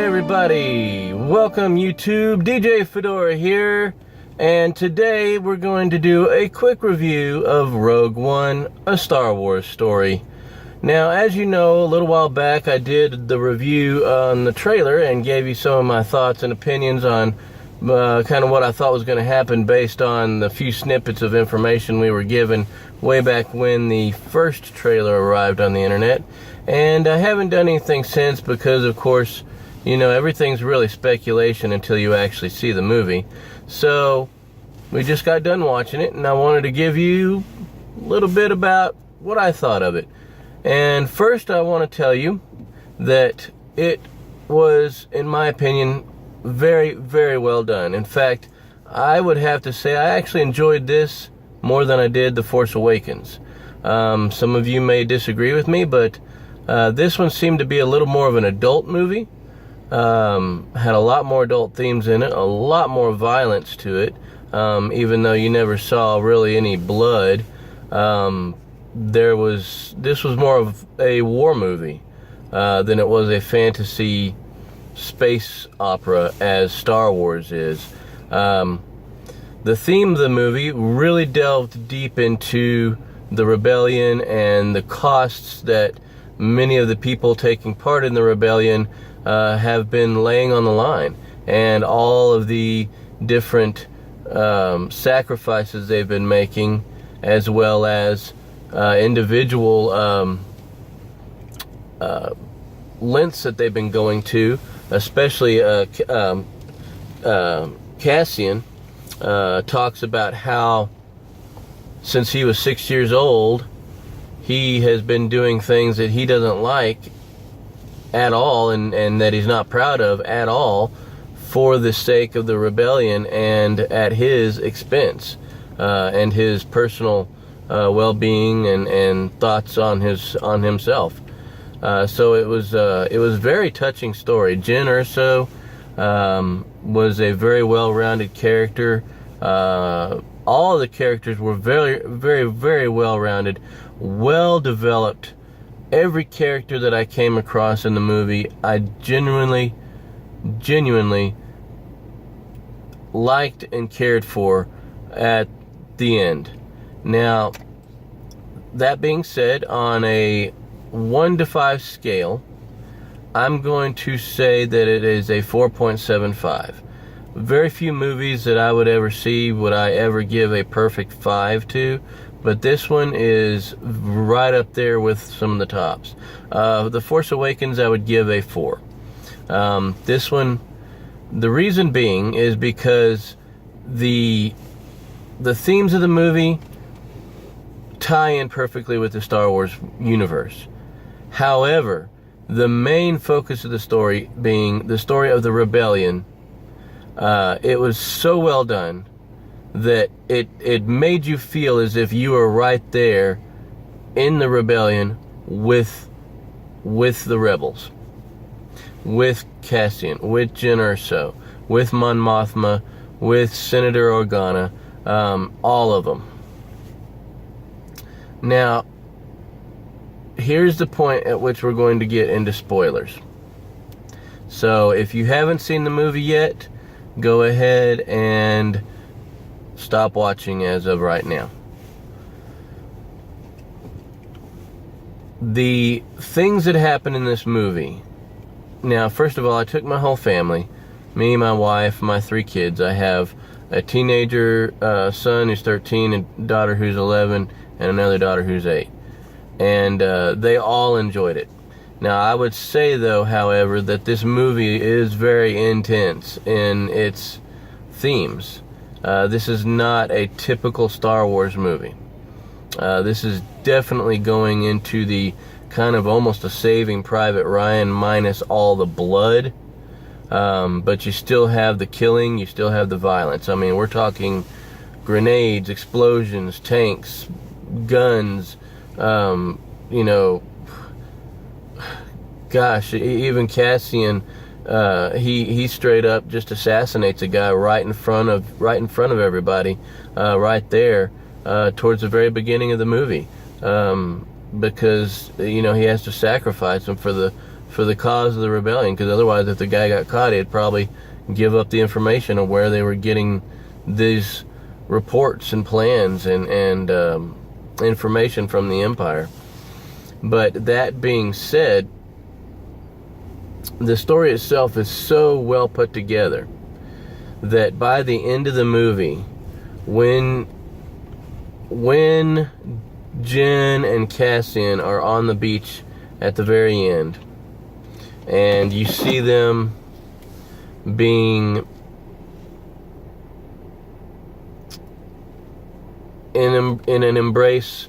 everybody, welcome YouTube, DJ Fedora here, and today we're going to do a quick review of Rogue One, a Star Wars story. Now, as you know, a little while back I did the review on the trailer and gave you some of my thoughts and opinions on kind of what I thought was going to happen based on the few snippets of information we were given way back when the first trailer arrived on the internet. And I haven't done anything since because, of course, you know, everything's really speculation until you actually see the movie. So, we just got done watching it, and I wanted to give you a little bit about what I thought of it. And first, I want to tell you that it was, in my opinion, very, very well done. In fact, I would have to say I actually enjoyed this more than I did The Force Awakens. Some of you may disagree with me, but this one seemed to be a little more of an adult movie. Had a lot more adult themes in it, a lot more violence to it, even though you never saw really any blood. This was more of a war movie than it was a fantasy space opera as Star Wars is. The theme of the movie really delved deep into the rebellion and the costs that many of the people taking part in the rebellion have been laying on the line, and all of the different sacrifices they've been making, as well as individual lengths that they've been going to, especially Cassian talks about how since he was 6 years old he has been doing things that he doesn't like at all, and that he's not proud of at all, for the sake of the rebellion and at his expense, and his personal well-being and thoughts on himself. So it was a very touching story. Jyn Urso was a very well-rounded character. All of the characters were very, very, very well-rounded, well-developed. Every character that I came across in the movie, I genuinely liked and cared for at the end. Now, that being said, on a 1 to 5 scale, I'm going to say that it is a 4.75. Very few movies that I would ever see would I ever give a perfect 5 to, but this one is right up there with some of the tops. The Force Awakens I would give a 4. This one, the reason being is because the themes of the movie tie in perfectly with the Star Wars universe. However, the main focus of the story being the story of the rebellion, it was so well done that it made you feel as if you were right there in the rebellion with the rebels, with Cassian, with Jyn Urso, with Mothma, with Senator Organa, all of them. Now, here's the point at which we're going to get into spoilers. So if you haven't seen the movie yet, go ahead and stop watching as of right now. The things that happen in this movie. Now, first of all, I took my whole family, me, my wife, my 3 kids. I have a teenager son who's 13, a daughter who's 11, and another daughter who's 8. And they all enjoyed it. Now, I would say, though, however, that this movie is very intense in its themes. This is not a typical Star Wars movie. This is definitely going into the kind of almost a Saving Private Ryan minus all the blood. But you still have the killing, you still have the violence. I mean, we're talking grenades, explosions, tanks, guns, you know, gosh, even Cassian, he straight up just assassinates a guy right in front of everybody, right there, towards the very beginning of the movie, because, you know, he has to sacrifice him for for the cause of the rebellion, because otherwise, if the guy got caught, he'd probably give up the information of where they were getting these reports and plans and information from the Empire. But that being said, the story itself is so well put together that by the end of the movie, when Jyn and Cassian are on the beach at the very end, and you see them being in an embrace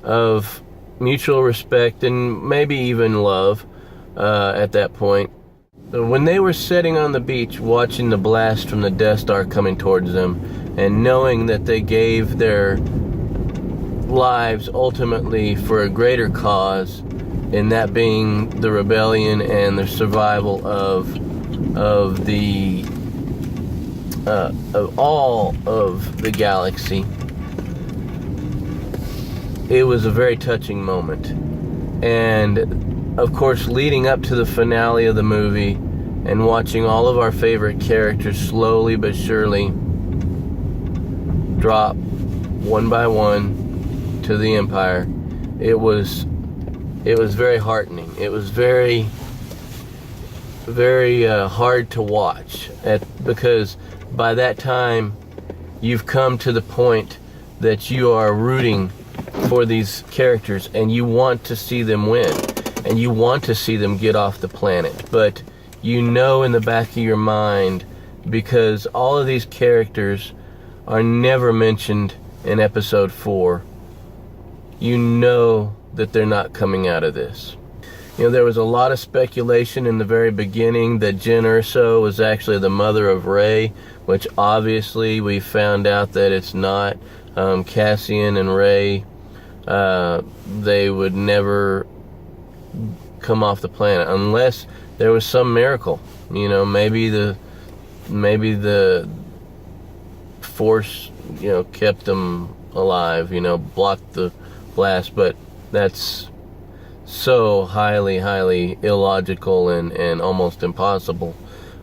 of mutual respect and maybe even love at that point. When they were sitting on the beach watching the blast from the Death Star coming towards them, and knowing that they gave their lives ultimately for a greater cause, and that being the rebellion and the survival of all of the galaxy, it was a very touching moment. And of course, leading up to the finale of the movie and watching all of our favorite characters slowly but surely drop one by one to the Empire, it was very heartening. It was very hard to watch, because by that time you've come to the point that you are rooting for these characters and you want to see them win and you want to see them get off the planet, but you know in the back of your mind, because all of these characters are never mentioned in episode 4, you know that they're not coming out of this. You know, there was a lot of speculation in the very beginning that Jyn Urso was actually the mother of Rey, which obviously we found out that it's not. Cassian and Rey, they would never come off the planet unless there was some miracle. You know, maybe the Force, you know, kept them alive, you know, blocked the blast, but that's so highly illogical and almost impossible,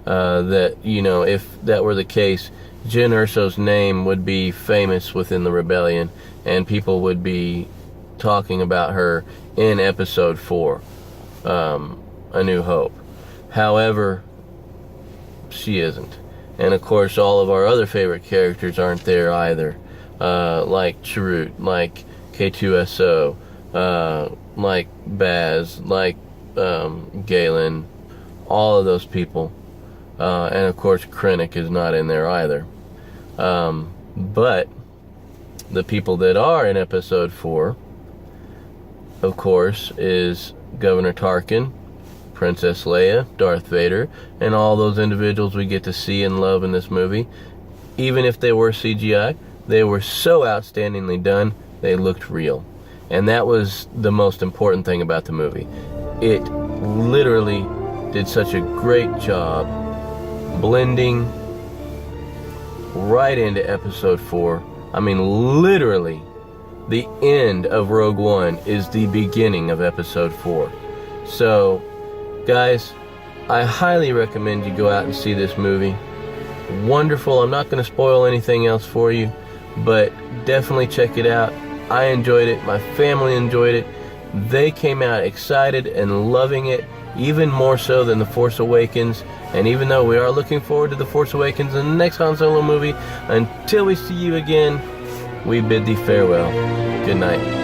that, you know, if that were the case, Jyn Urso's name would be famous within the rebellion and people would be talking about her in episode 4, A New Hope. However, she isn't. And of course, all of our other favorite characters aren't there either, like Chirrut, like K-2SO, like Baz, like Galen, all of those people. And of course, Krennic is not in there either. But the people that are in episode 4, of course, is Governor Tarkin, Princess Leia, Darth Vader, and all those individuals we get to see and love in this movie. Even if they were CGI, they were so outstandingly done, they looked real. And that was the most important thing about the movie. It literally did such a great job blending right into episode 4. I mean, literally, the end of Rogue One is the beginning of episode 4. So, guys, I highly recommend you go out and see this movie. Wonderful. I'm not going to spoil anything else for you, but definitely check it out. I enjoyed it. My family enjoyed it. They came out excited and loving it, even more so than The Force Awakens. And even though we are looking forward to The Force Awakens and the next Han Solo movie, until we see you again, we bid thee farewell. Good night.